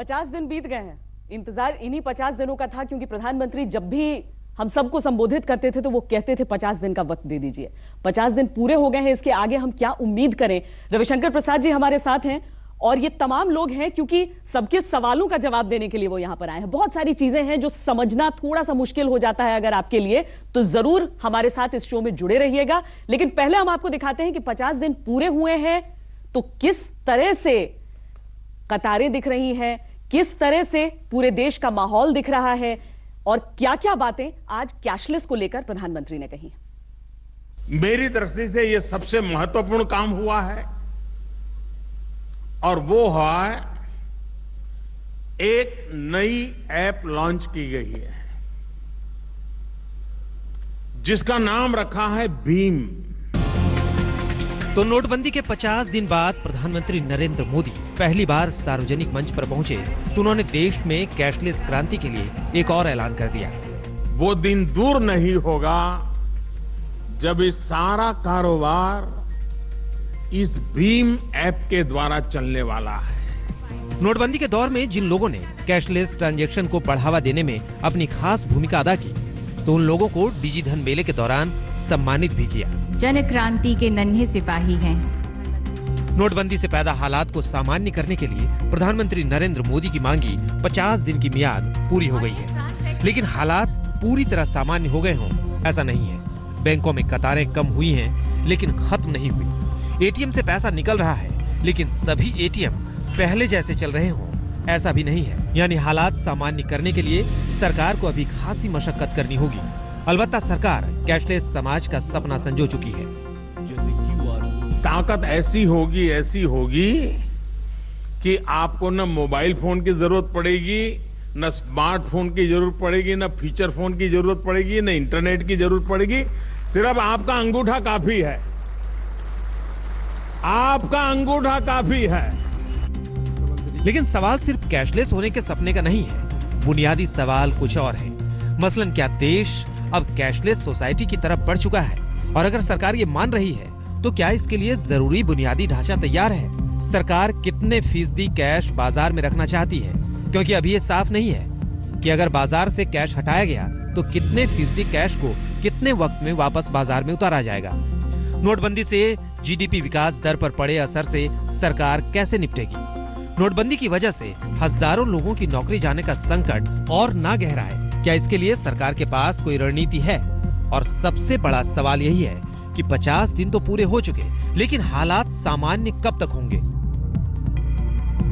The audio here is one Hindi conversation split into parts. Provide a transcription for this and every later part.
50 दिन बीत गए हैं। इंतजार इन्हीं 50 दिनों का था, क्योंकि प्रधानमंत्री जब भी हम सबको संबोधित करते थे तो वो कहते थे 50 दिन का वक्त दे दीजिए। 50 दिन पूरे हो गए हैं, इसके आगे हम क्या उम्मीद करें। रविशंकर प्रसाद जी हमारे साथ हैं और ये तमाम लोग हैं क्योंकि सबके सवालों का जवाब देने के लिए वो यहां पर आए हैं। बहुत सारी चीजें हैं जो समझना थोड़ा सा मुश्किल हो जाता है अगर आपके लिए, तो जरूर हमारे साथ इस शो में जुड़े रहिएगा। लेकिन पहले हम आपको दिखाते हैं कि 50 दिन पूरे हुए हैं तो किस तरह से कतारें दिख रही हैं, किस तरह से पूरे देश का माहौल दिख रहा है और क्या क्या बातें आज कैशलेस को लेकर प्रधानमंत्री ने कही। मेरी दृष्टि से यह सबसे महत्वपूर्ण काम हुआ है और वो है एक नई ऐप लॉन्च की गई है जिसका नाम रखा है भीम। तो नोटबंदी के 50 दिन बाद प्रधानमंत्री नरेंद्र मोदी पहली बार सार्वजनिक मंच पर पहुंचे तो उन्होंने देश में कैशलेस क्रांति के लिए एक और ऐलान कर दिया। वो दिन दूर नहीं होगा जब इस सारा कारोबार इस भीम ऐप के द्वारा चलने वाला है। नोटबंदी के दौर में जिन लोगों ने कैशलेस ट्रांजैक्शन को बढ़ावा देने में अपनी खास भूमिका अदा की तो उन लोगों को डिजिधन मेले के दौरान सम्मानित भी किया। जन क्रांति के नन्हे सिपाही हैं। नोटबंदी से पैदा हालात को सामान्य करने के लिए प्रधानमंत्री नरेंद्र मोदी की मांगी 50 दिन की मियाद पूरी हो गई है, लेकिन हालात पूरी तरह सामान्य हो गए हों ऐसा नहीं है। बैंकों में कतारें कम हुई हैं, लेकिन खत्म नहीं हुई। एटीएम से पैसा निकल रहा है, लेकिन सभी एटीएम पहले जैसे चल रहे हों ऐसा भी नहीं है। यानी हालात सामान्य करने के लिए सरकार को अभी खासी मशक्कत करनी होगी। अलबत्ता सरकार कैशलेस समाज का सपना संजो चुकी है। ताकत ऐसी होगी कि आपको न मोबाइल फोन की जरूरत पड़ेगी, न स्मार्टफोन की जरूरत पड़ेगी, न फीचर फोन की जरूरत पड़ेगी, न इंटरनेट की जरूरत पड़ेगी। सिर्फ आपका अंगूठा काफी है। आपका अंगूठा काफी है। लेकिन सवाल सिर्फ कैशलेस होने के सपने का नहीं है। बुनियादी सवाल कुछ और है। मसलन क्या देश अब कैशलेस सोसाइटी की तरफ बढ़ चुका है? और अगर सरकार ये मान रही है तो क्या इसके लिए जरूरी बुनियादी ढांचा तैयार है? सरकार कितने फीसदी कैश बाजार में रखना चाहती है? क्योंकि अभी ये साफ नहीं है कि अगर बाजार से कैश हटाया गया तो कितने फीसदी कैश को कितने वक्त में वापस बाजार में उतारा जाएगा। नोटबंदी से जीडीपी विकास दर पर पड़े असर से सरकार कैसे निपटेगी? नोटबंदी की वजह से हजारों लोगों की नौकरी जाने का संकट और ना गहराए, क्या इसके लिए सरकार के पास कोई रणनीति है? और सबसे बड़ा सवाल यही है कि 50 दिन तो पूरे हो चुके, लेकिन हालात सामान्य कब तक होंगे?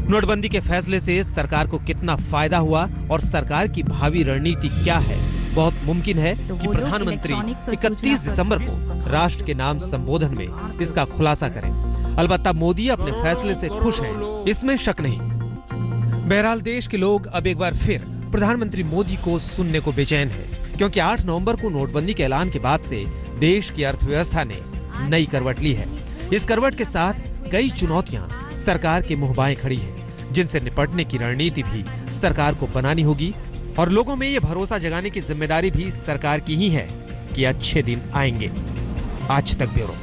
नोटबंदी के फैसले से सरकार को कितना फायदा हुआ और सरकार की भावी रणनीति क्या है? बहुत मुमकिन है कि प्रधानमंत्री 31 दिसंबर को राष्ट्र के नाम संबोधन में इसका खुलासा करें। अलबत्ता मोदी अपने फैसले से खुश हैं, इसमें शक नहीं। बहरहाल देश के लोग अब एक बार फिर प्रधानमंत्री मोदी को सुनने को बेचैन है, क्योंकि 8 नवंबर को नोटबंदी के ऐलान के बाद से देश की अर्थव्यवस्था ने नई करवट ली है। इस करवट के साथ कई चुनौतियां सरकार के मुंह बाएं खड़ी हैं, जिनसे निपटने की रणनीति भी सरकार को बनानी होगी और लोगों में ये भरोसा जगाने की जिम्मेदारी भी सरकार की ही है कि अच्छे दिन आएंगे। आज तक ब्यूरो।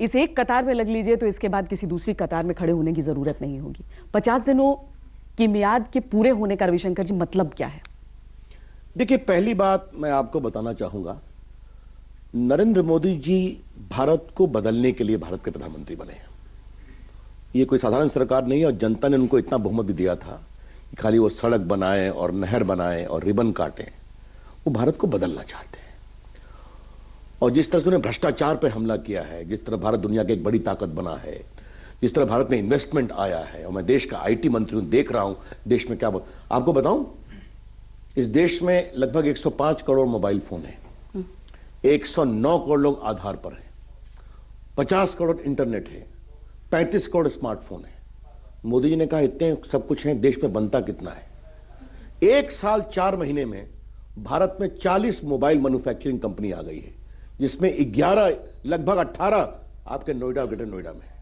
इस एक कतार में लग लीजिए तो इसके बाद किसी दूसरी कतार में खड़े होने की जरूरत नहीं होगी। 50 दिनों की मियाद के पूरे होने का रविशंकर जी मतलब क्या है? देखिए, पहली बात मैं आपको बताना चाहूंगा, नरेंद्र मोदी जी भारत को बदलने के लिए भारत के प्रधानमंत्री बने हैं। ये कोई साधारण सरकार नहीं है और जनता ने उनको इतना बहुमत भी दिया था कि खाली वो सड़क बनाए और नहर बनाए और रिबन काटें। वो भारत को बदलना चाहते हैं और जिस तरह से उन्होंने भ्रष्टाचार पर हमला किया है, जिस तरह भारत दुनिया की एक बड़ी ताकत बना है, जिस तरह भारत में इन्वेस्टमेंट आया है, और मैं देश का आईटी मंत्री हूं, देख रहा हूं देश में क्या। आपको बताऊं, इस देश में लगभग 105 करोड़ मोबाइल फोन है, 109 करोड़ लोग आधार पर हैं, 50 करोड़ इंटरनेट है, 35 करोड़ स्मार्टफोन है। मोदी जी ने कहा इतने सब कुछ है, देश में बनता कितना है? 1 साल 4 महीने में भारत में 40 मोबाइल मैन्युफैक्चरिंग कंपनी आ गई है, जिसमें 11 लगभग 18 आपके नोएडा ग्रेटर नोएडा में है।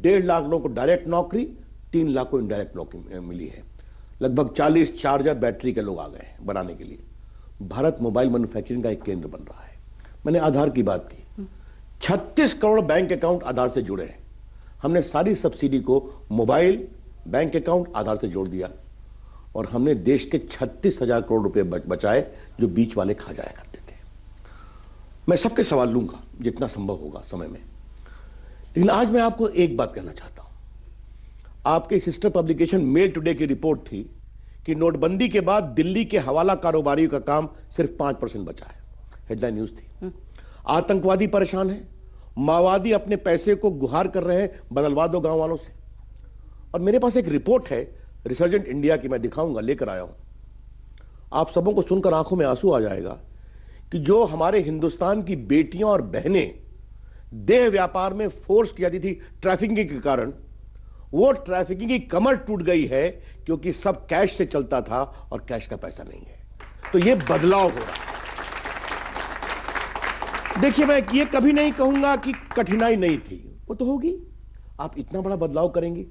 1.5 लाख लोगों को डायरेक्ट नौकरी, 3 लाख को इनडायरेक्ट नौकरी मिली है। लगभग 40 चार्जर बैटरी के लोग आ गए हैं बनाने के लिए। भारत मोबाइल मैन्युफैक्चरिंग का एक केंद्र बन रहा है। मैंने आधार की बात की, 36 करोड़ बैंक अकाउंट आधार से जुड़े हैं। हमने सारी सब्सिडी को मोबाइल बैंक अकाउंट आधार से जोड़ दिया और हमने देश के 36,000 करोड़ रुपए बचाए जो बीच वाले खा जाया करते थे। मैं सबके सवाल लूंगा जितना संभव होगा समय में, लेकिन आज मैं आपको एक बात कहना चाहता हूं। आपके सिस्टर पब्लिकेशन मेल टुडे की रिपोर्ट थी कि नोटबंदी के बाद दिल्ली के हवाला कारोबारियों का काम सिर्फ 5% बचा है। हेडलाइन न्यूज थी। आतंकवादी परेशान है, माओवादी अपने पैसे को गुहार कर रहे हैं, बदलवा दो गांव वालों से। और मेरे पास एक रिपोर्ट है रिसर्जेंट इंडिया की, मैं दिखाऊंगा, लेकर आया हूं। आप सबों को सुनकर आंखों में आंसू आ जाएगा कि जो हमारे हिंदुस्तान की बेटियां और बहनें देह व्यापार में फोर्स की जाती थी ट्रैफिकिंग के कारण, वो ट्रैफिकिंग की कमर टूट गई है क्योंकि सब कैश से चलता था और कैश का पैसा नहीं है। तो ये बदलाव हो रहा है। देखिए, मैं ये कभी नहीं कहूंगा कि कठिनाई नहीं थी, वो तो होगी। आप इतना बड़ा बदलाव करेंगी।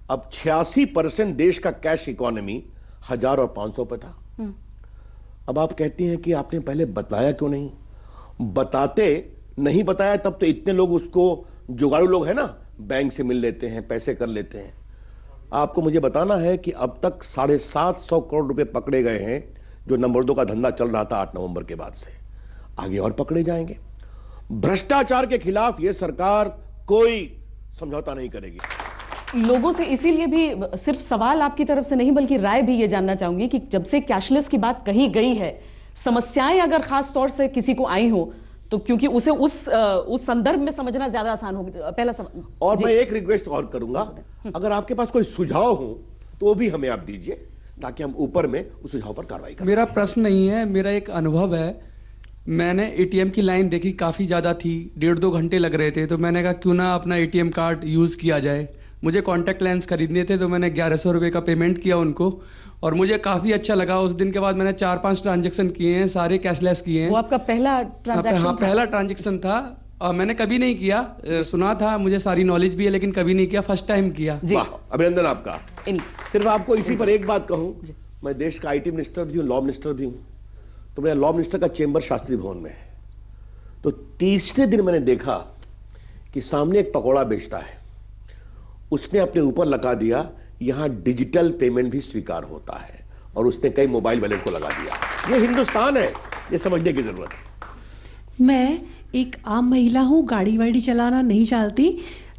अब 86% देश का कैश इकोनॉमी 1000 और 500 पे था। अब आप कहती हैं कि आपने पहले बताया क्यों नहीं? बताते नहीं बताया तब तो इतने लोग उसको, जुगाड़ू लोग हैं ना, बैंक से मिल लेते हैं, पैसे कर लेते हैं। आपको मुझे बताना है कि अब तक 750 करोड़ रुपए पकड़े गए हैं जो नंबर 2 का धंधा चल रहा था 8 नवंबर के बाद से। आगे और पकड़े जाएंगे। भ्रष्टाचार के खिलाफ यह सरकार कोई समझौता नहीं करेगी। लोगों से इसीलिए भी सिर्फ सवाल आपकी तरफ से नहीं बल्कि राय भी ये जानना चाहूंगी कि जब से कैशलेस की बात कही गई है, समस्याएं अगर खास तौर से किसी को आई हो तो क्योंकि उसे उस संदर्भ में समझना ज्यादा आसान होगा। पहला और मैं एक रिक्वेस्ट और करूंगा, अगर आपके पास कोई सुझाव हो तो वो भी हमें आप दीजिए ताकि हम ऊपर में उस सुझाव पर कार्रवाई करें। मेरा प्रश्न नहीं है, मेरा एक अनुभव है। मैंने एटीएम की लाइन देखी, काफ़ी ज़्यादा थी, 1.5-2 घंटे लग रहे थे। तो मैंने कहा क्यों ना अपना एटीएम कार्ड यूज़ किया जाए। मुझे कॉन्टैक्ट लेंस खरीदने थे तो मैंने 1100 रुपये का पेमेंट किया उनको और मुझे काफ़ी अच्छा लगा। उस दिन के बाद मैंने 4-5 ट्रांजेक्शन किए हैं, सारे कैशलेस किए हैं। वो आपका पहला ट्रांजैक्शन? हाँ, पहला ट्रांजेक्शन था और मैंने कभी नहीं किया। सुना था, मुझे सारी नॉलेज भी है, लेकिन कभी नहीं किया, फर्स्ट टाइम किया। अभिनंदन आपका। सिर्फ आपको इसी पर एक बात कहूं, मैं देश का IT मिनिस्टर भी हूं, लॉ मिनिस्टर भी हूं। तो मेरा लॉ मिनिस्टर का चेंबर शास्त्री भवन में है। तो तीसरे दिन मैंने देखा कि सामने एक पकौड़ा बेचता है, उसने अपने ऊपर लगा दिया यहां डिजिटल पेमेंट भी स्वीकार होता है और उसने कई मोबाइल वॉलेट को लगा दिया। ये हिंदुस्तान है, ये समझने की जरूरत है। मैं एक आम महिला हूँ, गाड़ी वाड़ी चलाना नहीं जानती,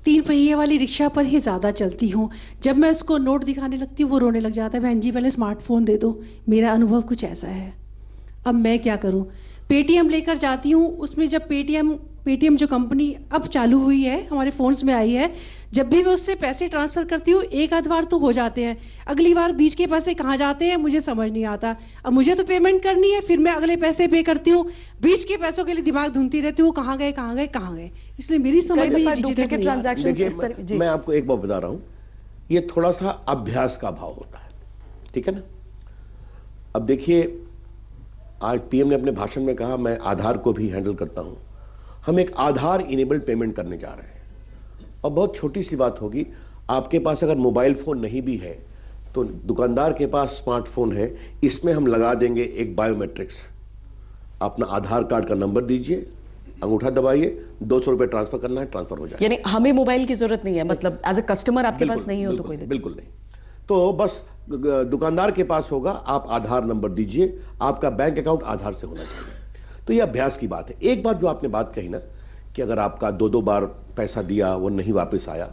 3 पहिए वाली रिक्शा पर ही ज़्यादा चलती हूँ। जब मैं उसको नोट दिखाने लगती हूँ वो रोने लग जाता है, बहन जी पहले स्मार्टफोन दे दो। मेरा अनुभव कुछ ऐसा है। अब मैं क्या करूँ? पेटीएम लेकर जाती हूँ, उसमें जब पेटीएम जो कंपनी अब चालू हुई है, हमारे फ़ोन्स में आई है, जब भी मैं उससे पैसे ट्रांसफ़र करती हूँ एक आध बार तो हो जाते हैं, अगली बार बीच के पैसे कहाँ जाते हैं मुझे समझ नहीं आता। अब मुझे तो पेमेंट करनी है, फिर मैं अगले पैसे पे करती हूँ, बीच के पैसों के लिए दिमाग ढूंढती रहती हूँ कहाँ गए कहाँ गए कहाँ गए। इसलिए मेरी समझ में डुप्लीकेट ट्रांजैक्शन। मैं आपको एक बात बता रहा हूँ, ये थोड़ा सा अभ्यास का भाव होता है, ठीक है ना। अब देखिए, आज PM ने अपने भाषण में कहा मैं आधार को भी हैंडल करता हूं। हम एक आधार इनेबल्ड पेमेंट करने जा रहे हैं और बहुत छोटी सी बात होगी, आपके पास अगर मोबाइल फोन नहीं भी है तो दुकानदार के पास स्मार्टफोन है, इसमें हम लगा देंगे एक बायोमेट्रिक्स। अपना आधार कार्ड का नंबर दीजिए, अंगूठा दबाइए, 200 रुपए ट्रांसफर करना है, ट्रांसफर हो जाए। यानी हमें मोबाइल की जरूरत नहीं है, मतलब एज ए कस्टमर आपके पास नहीं हो तो कोई बिल्कुल नहीं। तो बस दुकानदार के पास होगा, आप आधार नंबर दीजिए, आपका बैंक अकाउंट आधार से होना चाहिए। तो ये अभ्यास की बात है। एक बात जो आपने बात कही ना कि अगर आपका 2-2 बार पैसा दिया वो नहीं वापस आया,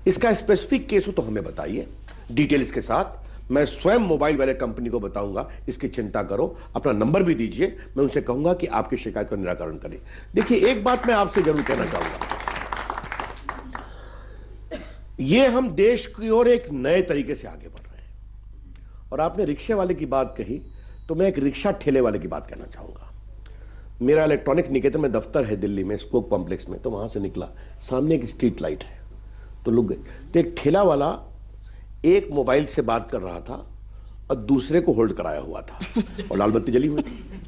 इसका स्पेसिफिक केस हो तो हमें बताइए डिटेल्स के साथ। मैं स्वयं मोबाइल वाले कंपनी को बताऊंगा, इसकी चिंता करो, अपना नंबर भी दीजिए, मैं उनसे कहूंगा कि आपकी शिकायत का निराकरण करें। देखिए, एक बात मैं आपसे जरूर कहना चाहूंगा, ये हम देश की ओर एक नए तरीके से आगे बढ़ रहे हैं। और आपने रिक्शे वाले की बात कही तो मैं एक रिक्शा ठेले वाले की बात कहना चाहूंगा। मेरा इलेक्ट्रॉनिक निकेतन में दफ्तर है दिल्ली में, स्कोप कॉम्प्लेक्स में। तो वहां से निकला, सामने एक स्ट्रीट लाइट है, तो लुक गए। तो एक ठेला वाला एक मोबाइल से बात कर रहा था और दूसरे को होल्ड कराया हुआ था और लाल बत्ती जली हुई थी।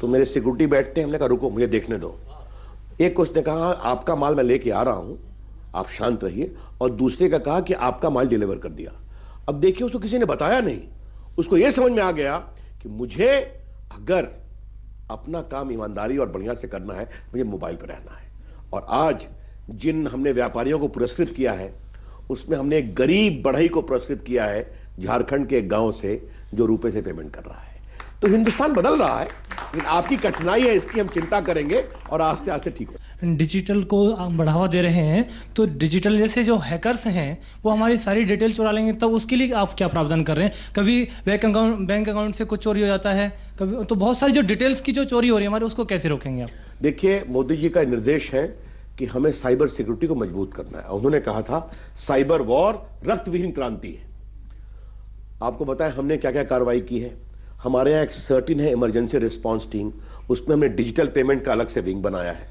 तो मेरे सिक्योरिटी बैठते हैं, हमने कहा रुको मुझे देखने दो। एक को उसने कहा आपका माल मैं लेके आ रहा हूं, आप शांत रहिए, और दूसरे का कहा कि आपका माल डिलीवर कर दिया। अब देखिए, उसको किसी ने बताया नहीं, उसको यह समझ में आ गया कि मुझे अगर अपना काम ईमानदारी और बढ़िया से करना है, मुझे मोबाइल पर रहना है। और आज जिन हमने व्यापारियों को पुरस्कृत किया है उसमें हमने एक गरीब बढ़ई को पुरस्कृत किया है झारखंड के एक गांव से, जो रुपए से पेमेंट कर रहा है। तो हिंदुस्तान बदल रहा है, लेकिन आपकी कठिनाई है, इसकी हम चिंता करेंगे और आस्ते आस्ते ठीक हो। डिजिटल को हम बढ़ावा दे रहे हैं, तो डिजिटल जैसे जो हैकर्स हैं वो हमारी सारी डिटेल चुरा लेंगे, तब उसके लिए आप क्या प्रावधान कर रहे हैं? कभी बैंक अकाउंट से कुछ चोरी हो जाता है, कभी तो बहुत सारी जो डिटेल्स की जो चोरी हो रही है हमारे, उसको कैसे रोकेंगे आप? देखिए, मोदी जी का निर्देश है कि हमें साइबर सिक्योरिटी को मजबूत करना है। उन्होंने कहा था साइबर वॉर रक्तविहीन क्रांति है। आपको बताएं हमने क्या क्या कार्रवाई की है। हमारे यहाँ एक सर्टिन है इमरजेंसी रिस्पांस टीम, उसमें हमने डिजिटल पेमेंट का अलग से विंग बनाया है।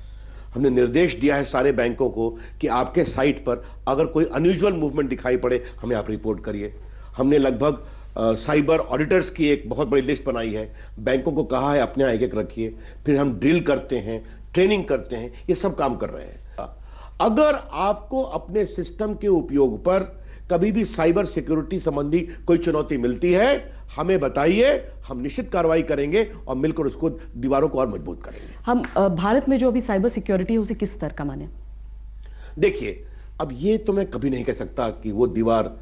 हमने निर्देश दिया है सारे बैंकों को कि आपके साइट पर अगर कोई अनयूजुअल मूवमेंट दिखाई पड़े हमें आप रिपोर्ट करिए। हमने लगभग साइबर ऑडिटर्स की एक बहुत बड़ी लिस्ट बनाई है, बैंकों को कहा है अपने यहाँ एक रखिए। फिर हम ड्रिल करते हैं, ट्रेनिंग करते हैं, ये सब काम कर रहे हैं। अगर आपको अपने सिस्टम के उपयोग पर कभी भी साइबर सिक्योरिटी संबंधी कोई चुनौती मिलती है, हमें बताइए, हम निश्चित कार्रवाई करेंगे और मिलकर उसको दीवारों को और मजबूत करेंगे। हम भारत में जो अभी साइबर सिक्योरिटी है उसे किस स्तर का माने? देखिए, अब ये तो मैं कभी नहीं कह सकता कि वो दीवार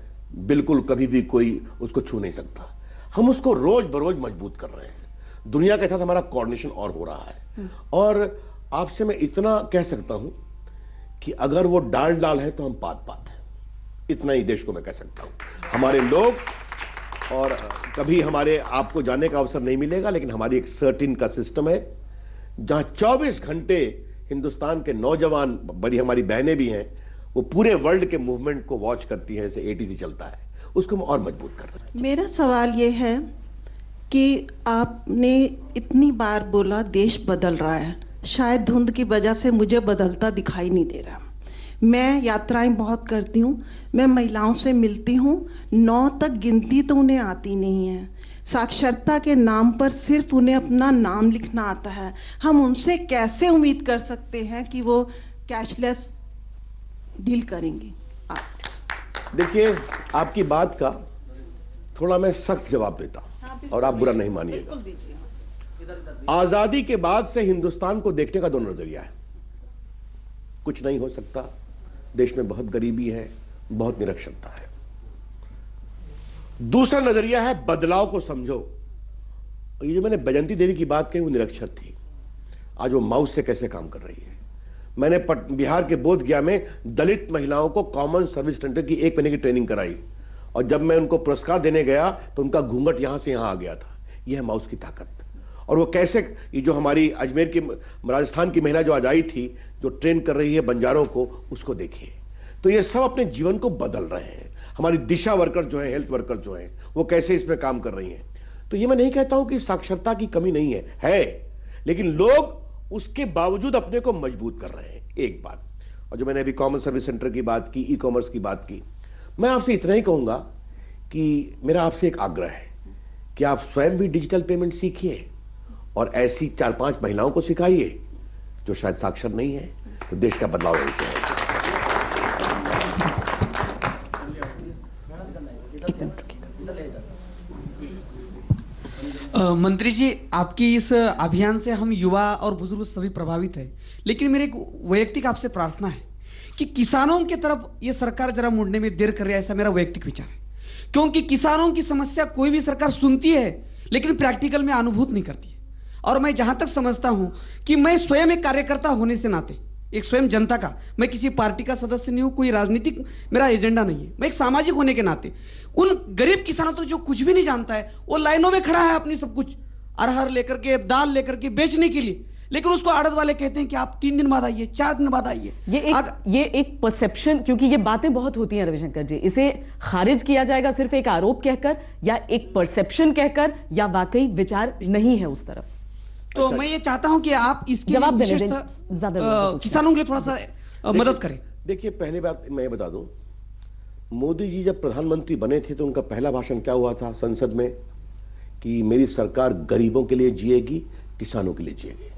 बिल्कुल कभी भी कोई उसको छू नहीं सकता। हम उसको रोज बरोज मजबूत कर रहे हैं। दुनिया के साथ हमारा कोऑर्डिनेशन और हो रहा है। और आपसे मैं इतना कह सकता हूं कि अगर वो डाल है तो हम पात हैं। इतना ही देश को मैं कह सकता हूं। हमारे लोग, और कभी हमारे आपको जानने का अवसर नहीं मिलेगा, लेकिन हमारी एक सर्टिन का सिस्टम है जहां 24 घंटे हिंदुस्तान के नौजवान, बड़ी हमारी बहनें भी हैं, वो पूरे वर्ल्ड के मूवमेंट को वॉच करती है। जैसे एटीसी चलता है, उसको हम और मजबूत कर रहे हैं। मेरा सवाल ये है कि आपने इतनी बार बोला देश बदल रहा है, शायद धुंध की वजह से मुझे बदलता दिखाई नहीं दे रहा। मैं यात्राएं बहुत करती हूँ, मैं महिलाओं से मिलती हूँ, 9 तक गिनती तो उन्हें आती नहीं है। साक्षरता के नाम पर सिर्फ उन्हें अपना नाम लिखना आता है। हम उनसे कैसे उम्मीद कर सकते हैं कि वो कैशलेस डील करेंगे? देखिए, आपकी बात का थोड़ा मैं सख्त जवाब देता हूं और आप बुरा नहीं मानिएगा। आजादी के बाद से हिंदुस्तान को देखने का दो नजरिया है। कुछ नहीं हो सकता, देश में बहुत गरीबी है, बहुत निरक्षरता है। दूसरा नजरिया है बदलाव को समझो। ये जो मैंने बैजंती देवी की बात कही, वो निरक्षर थी, आज वो माउस से कैसे काम कर रही है। मैंने बिहार के बोध गया में दलित महिलाओं को कॉमन सर्विस सेंटर की 1 महीने की ट्रेनिंग कराई, और जब मैं उनको पुरस्कार देने गया तो उनका घूंघट यहां से यहां आ गया था। यह है माउस की ताकत। और वो कैसे, ये जो हमारी अजमेर की, राजस्थान की महिला जो आज आई थी, जो ट्रेन कर रही है बंजारों को, उसको देखिए। तो ये सब अपने जीवन को बदल रहे हैं। हमारी दिशा वर्कर जो है, हेल्थ वर्कर जो है, वो कैसे इसमें काम कर रही हैं। तो ये मैं नहीं कहता हूं कि साक्षरता की कमी नहीं है, लेकिन लोग उसके बावजूद अपने को मजबूत कर रहे हैं, एक बात। और जो मैंने अभी कॉमन सर्विस सेंटर की बात की, ई कॉमर्स की बात की, मैं आपसे इतना ही कहूंगा कि मेरा आपसे एक आग्रह है कि आप स्वयं भी डिजिटल पेमेंट सीखिए और ऐसी 4-5 महिलाओं को सिखाइए जो शायद साक्षर नहीं है, तो देश का बदलाव ऐसे है। मंत्री जी, आपकी इस अभियान से हम युवा और बुजुर्ग सभी प्रभावित हैं, लेकिन मेरी एक वैयक्तिक आपसे प्रार्थना है कि किसानों की तरफ ये सरकार जरा मुड़ने में देर कर रही है, ऐसा मेरा वैयक्तिक विचार है। क्योंकि किसानों की समस्या कोई भी सरकार सुनती है, लेकिन प्रैक्टिकल में अनुभूत नहीं करती है। और मैं जहां तक समझता हूं कि मैं स्वयं एक कार्यकर्ता होने से नाते, एक स्वयं जनता का, मैं किसी पार्टी का सदस्य नहीं हूं, कोई राजनीतिक मेरा एजेंडा नहीं है, मैं एक सामाजिक होने के नाते उन गरीब किसानों तो जो कुछ भी नहीं जानता है, वो लाइनों में खड़ा है अपनी सब कुछ अरहर लेकर के, दाल लेकर के बेचने के लिए, लेकिन उसको आड़त वाले कहते हैं कि आप 3 दिन बाद आइए, 4 दिन बाद आइए। ये एक परसेप्शन, क्योंकि ये बातें बहुत होती हैं रविशंकर जी, इसे खारिज किया जाएगा सिर्फ एक आरोप कहकर या एक परसेप्शन कहकर, या वाकई विचार नहीं है उस तरफ। तो मैं ये चाहता हूं कि आप इसके जवाब लिए किसानों के लिए थोड़ा सा मदद करें। देखिए, पहले बात मैं बता दूं, मोदी जी जब प्रधानमंत्री बने थे तो उनका पहला भाषण क्या हुआ था संसद में कि मेरी सरकार गरीबों के लिए जिएगी, किसानों के लिए जिएगी।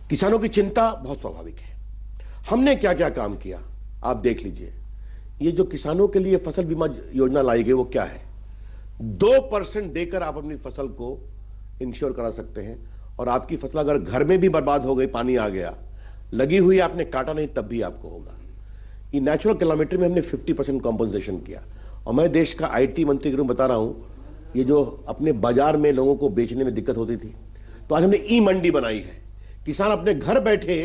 किसानों की चिंता बहुत स्वाभाविक है। हमने क्या क्या काम किया आप देख लीजिए। ये जो किसानों के लिए फसल बीमा योजना लाई गई, वो क्या है? 2% देकर आप अपनी फसल को इंश्योर करा सकते हैं, और आपकी फसल अगर घर में भी बर्बाद हो गई, पानी आ गया, लगी हुई आपने काटा नहीं, तब भी आपको होगा। ये नेचुरल कैलामिटी में हमने 50% कॉम्पनसेशन किया। और मैं देश का आईटी मंत्री के रूप में बता रहा हूं, ये जो अपने बाजार में लोगों को बेचने में दिक्कत होती थी, तो आज हमने ई मंडी बनाई है। किसान अपने घर बैठे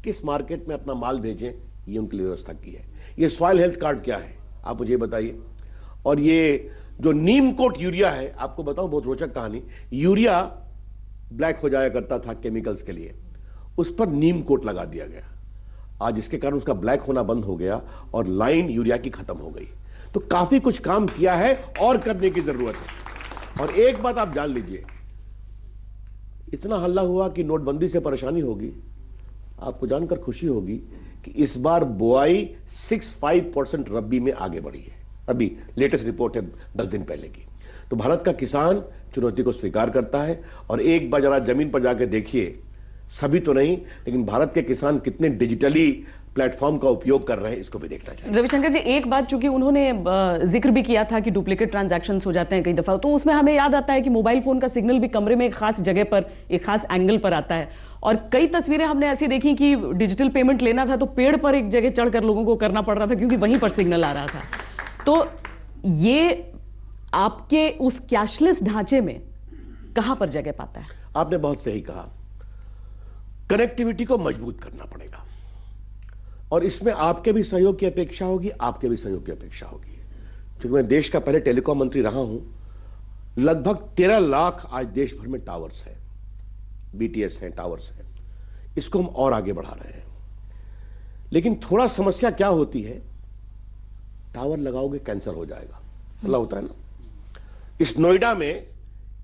किस मार्केट में अपना माल भेजें, ये उनके लिए व्यवस्था की है। ये सॉइल हेल्थ कार्ड क्या है, आप मुझे बताइए। और ये जो नीम कोट यूरिया है, आपको बताऊं बहुत रोचक कहानी। यूरिया ब्लैक हो जाया करता था केमिकल्स के लिए, उस पर नीम कोट लगा दिया गया। आज इसके कारण उसका ब्लैक होना बंद हो गया और लाइन यूरिया की खत्म हो गई। तो काफी कुछ काम किया है और करने की जरूरत है। और एक बात आप जान लीजिए, इतना हल्ला हुआ कि नोटबंदी से परेशानी होगी, आपको जानकर खुशी होगी कि इस बार बुआई 65% रबी में आगे बढ़ी है। अभी लेटेस्ट रिपोर्ट है 10 दिन पहले की। तो भारत का किसान चुनौती को स्वीकार करता है। और एक बार जरा जमीन पर जाकर देखिए, सभी तो नहीं लेकिन भारत के किसान कितने डिजिटली प्लेटफॉर्म का उपयोग कर रहे हैं, इसको भी देखना चाहिए। रविशंकर जी, एक बात चूंकि उन्होंने जिक्र भी किया था कि डुप्लीकेट ट्रांजैक्शंस हो जाते हैं कई दफा, तो उसमें हमें याद आता है कि मोबाइल फोन का सिग्नल भी कमरे में एक खास जगह पर, एक खास एंगल पर आता है। और कई तस्वीरें हमने ऐसी देखी कि डिजिटल पेमेंट लेना था तो पेड़ पर एक जगह चढ़कर लोगों को करना पड़ रहा था क्योंकि वहीं पर सिग्नल आ रहा था। तो ये आपके उस कैशलेस ढांचे में कहां पर जगह पाता है? आपने बहुत सही कहा, कनेक्टिविटी को मजबूत करना पड़ेगा और इसमें आपके भी सहयोग की अपेक्षा होगी, आपके भी सहयोग की अपेक्षा होगी। क्योंकि मैं देश का पहले टेलीकॉम मंत्री रहा हूं, लगभग 13 लाख आज देश भर में टावर्स हैं, बीटीएस हैं, टावर्स हैं। इसको हम और आगे बढ़ा रहे हैं। लेकिन थोड़ा समस्या क्या होती है, टावर लगाओगे कैंसर हो जाएगा, सलाह होता है ना। इस नोएडा में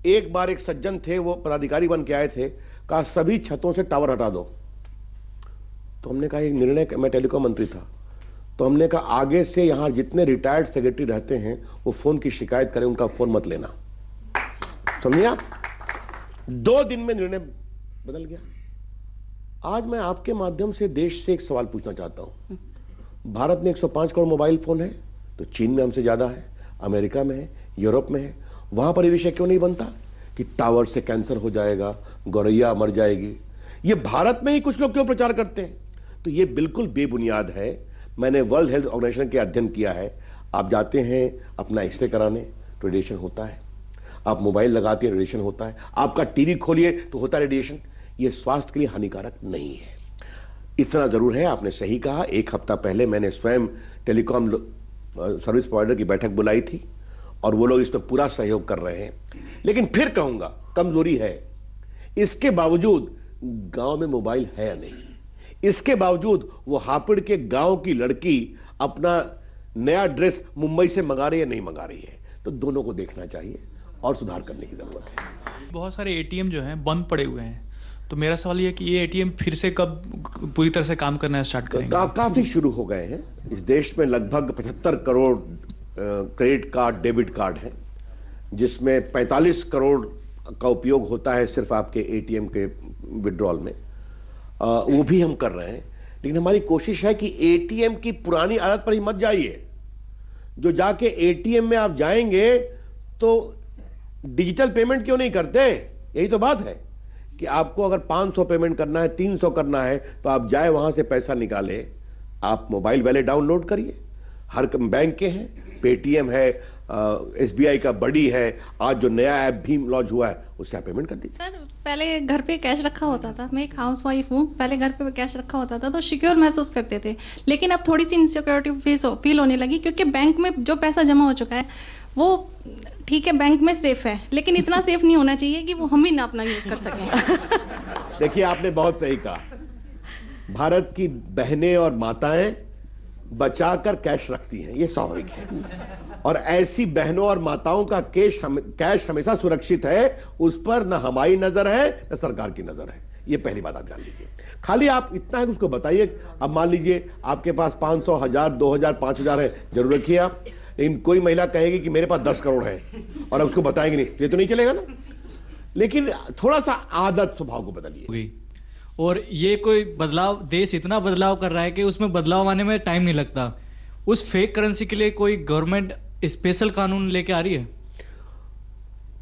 एक बार एक सज्जन थे, वो पदाधिकारी बन के आए थे, कहा सभी छतों से टावर हटा दो। तो हमने कहा एक निर्णय, मैं टेलीकॉम मंत्री था, तो हमने कहा आगे से यहां जितने रिटायर्ड सेक्रेटरी रहते हैं वो फोन की शिकायत करें, उनका फोन मत लेना। समझिए आप, 2 दिन में निर्णय बदल गया। आज मैं आपके माध्यम से देश से एक सवाल पूछना चाहता हूं। भारत में 105 करोड़ मोबाइल फोन है, तो चीन में हमसे ज्यादा है, अमेरिका में है, यूरोप में है। वहां पर यह विषय क्यों नहीं बनता कि टावर से कैंसर हो जाएगा, गौरैया मर जाएगी? ये भारत में ही कुछ लोग क्यों प्रचार करते हैं? तो ये बिल्कुल बेबुनियाद है। मैंने वर्ल्ड हेल्थ ऑर्गेनाइजेशन के अध्ययन किया है। आप जाते हैं अपना एक्सरे कराने तो रेडिएशन होता है, आप मोबाइल लगाते हैं रेडिएशन होता है, आपका टीवी खोलिए तो होता है रेडिएशन। ये स्वास्थ्य के लिए हानिकारक नहीं है। इतना जरूर है, आपने सही कहा, 1 हफ्ता पहले मैंने स्वयं टेलीकॉम सर्विस प्रोवाइडर की बैठक बुलाई थी और वो लोग इस पर पूरा सहयोग कर रहे हैं। लेकिन फिर कहूंगा कमजोरी है, इसके बावजूद गांव में मोबाइल है या नहीं, इसके बावजूद वो हापुड़ के गांव की लड़की अपना नया ड्रेस मुंबई से मंगा रही है नहीं मंगा रही है। तो दोनों को देखना चाहिए और सुधार करने की जरूरत है। बहुत सारे एटीएम जो हैं बंद पड़े हुए हैं, तो मेरा सवाल ये कि ये एटीएम फिर से कब पूरी तरह से काम करना स्टार्ट करेंगे? काफी शुरू हो गए हैं। इस देश में लगभग 75 crore credit card, debit card है, जिसमें 45 करोड़ का उपयोग होता है सिर्फ आपके एटीएम के विड्रॉल में। वो भी हम कर रहे हैं। लेकिन हमारी कोशिश है कि एटीएम की पुरानी आदत पर ही मत जाइए। जो जाके एटीएम में आप जाएंगे तो डिजिटल पेमेंट क्यों नहीं करते? यही तो बात है कि आपको अगर 500 पेमेंट करना है, 300 करना है, तो आप जाए वहां से पैसा निकाले, आप मोबाइल वैलेट डाउनलोड करिए। हर बैंक के हैं, पेटीएम है, एसबीआई का बड़ी है, आज जो नया ऐप भी लॉन्च हुआ है उससे आप पेमेंट कर दीजिए। सर, पहले घर पे कैश रखा होता था। मैं एक हाउस वाइफ हूँ, पहले घर पे कैश रखा होता था तो सिक्योर महसूस करते थे। लेकिन अब थोड़ी सी इनसिक्योरिटी फील होने लगी, क्योंकि बैंक में जो पैसा जमा हो चुका है वो ठीक है, बैंक में सेफ है, लेकिन इतना सेफ नहीं होना चाहिए कि वो हम ही ना अपना यूज कर सकें। देखिए, आपने बहुत सही कहा। भारत की बहनें और माताएं बचाकर कैश रखती हैं, ये स्वाभाविक है। और ऐसी बहनों और माताओं का कैश हमेशा सुरक्षित है। उस पर न हमारी नजर है न सरकार की नजर है। ये पहली बात आप जान लीजिए। खाली आप इतना है कि उसको बताइए। अब मान लीजिए आपके पास 500, 1000, 2000, 5000 है, जरूर रखिए आप। लेकिन कोई महिला कहेगी कि मेरे पास 10 करोड़ है और अब उसको बताएंगे नहीं, ये तो नहीं चलेगा ना। लेकिन थोड़ा सा आदत स्वभाव को बदलिए। और ये कोई बदलाव, देश इतना बदलाव कर रहा है कि उसमें बदलाव आने में टाइम नहीं लगता। उस फेक करेंसी के लिए कोई गवर्नमेंट स्पेशल कानून लेके आ रही है?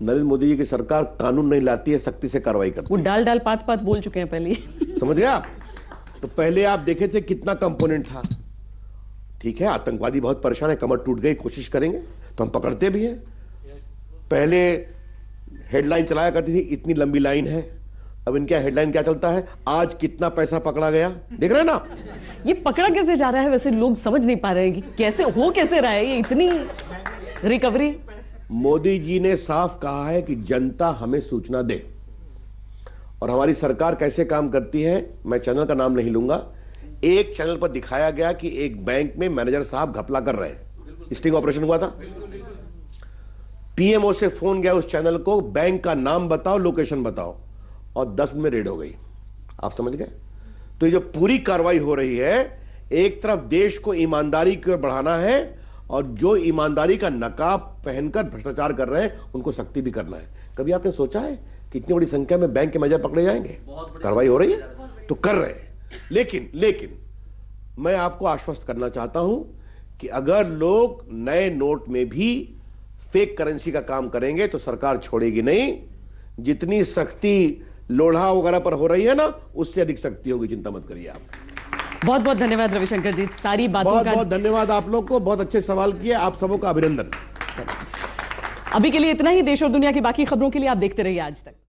नरेंद्र मोदी जी की सरकार कानून नहीं लाती है, सख्ती से कार्रवाई करती है। वो डाल डाल पात पात बोल चुके हैं पहले। समझ गए आप? तो पहले आप देखे थे कितना कंपोनेंट था, ठीक है, आतंकवादी बहुत परेशान है, कमर टूट गई, कोशिश करेंगे तो हम पकड़ते भी हैं। पहले हेडलाइन चलाया करती थी इतनी लंबी लाइन है, अब इनका हेडलाइन क्या चलता है, आज कितना पैसा पकड़ा गया। देख रहे हैं ना, ये पकड़ा कैसे जा रहा है? वैसे लोग समझ नहीं पा रहे हैं कि कैसे हो, कैसे रहा है ये इतनी रिकवरी। मोदी जी ने साफ कहा है कि जनता हमें सूचना दे, और हमारी सरकार कैसे काम करती है, मैं चैनल का नाम नहीं लूंगा। एक चैनल पर दिखाया गया कि एक बैंक में मैनेजर साहब घपला कर रहे हैं, स्टिंग ऑपरेशन हुआ था, पीएमओ से फोन गया उस चैनल को, बैंक का नाम बताओ, लोकेशन बताओ, और 10 मिनट में रेड हो गई। आप समझ गए? तो ये जो पूरी कार्रवाई हो रही है, एक तरफ देश को ईमानदारी की ओर बढ़ाना है, और जो ईमानदारी का नकाब पहनकर भ्रष्टाचार कर रहे हैं उनको सख्ती भी करना है। कभी आपने सोचा है कि इतनी बड़ी संख्या में बैंक के मैनेजर पकड़े जाएंगे? कार्रवाई हो रही है तो कर रहे हैं। लेकिन मैं आपको आश्वस्त करना चाहता हूं कि अगर लोग नए नोट में भी फेक करेंसी का काम करेंगे तो सरकार छोड़ेगी नहीं। जितनी सख्ती लोढ़ा वगैरह पर हो रही है ना, उससे अधिक सख्ती होगी, चिंता मत करिए आप। बहुत बहुत धन्यवाद रविशंकर जी, सारी बातों का बहुत धन्यवाद आप लोग को, बहुत अच्छे सवाल किए, आप सबों का अभिनंदन। अभी के लिए इतना ही। देश और दुनिया की बाकी खबरों के लिए आप देखते रहिए आज तक।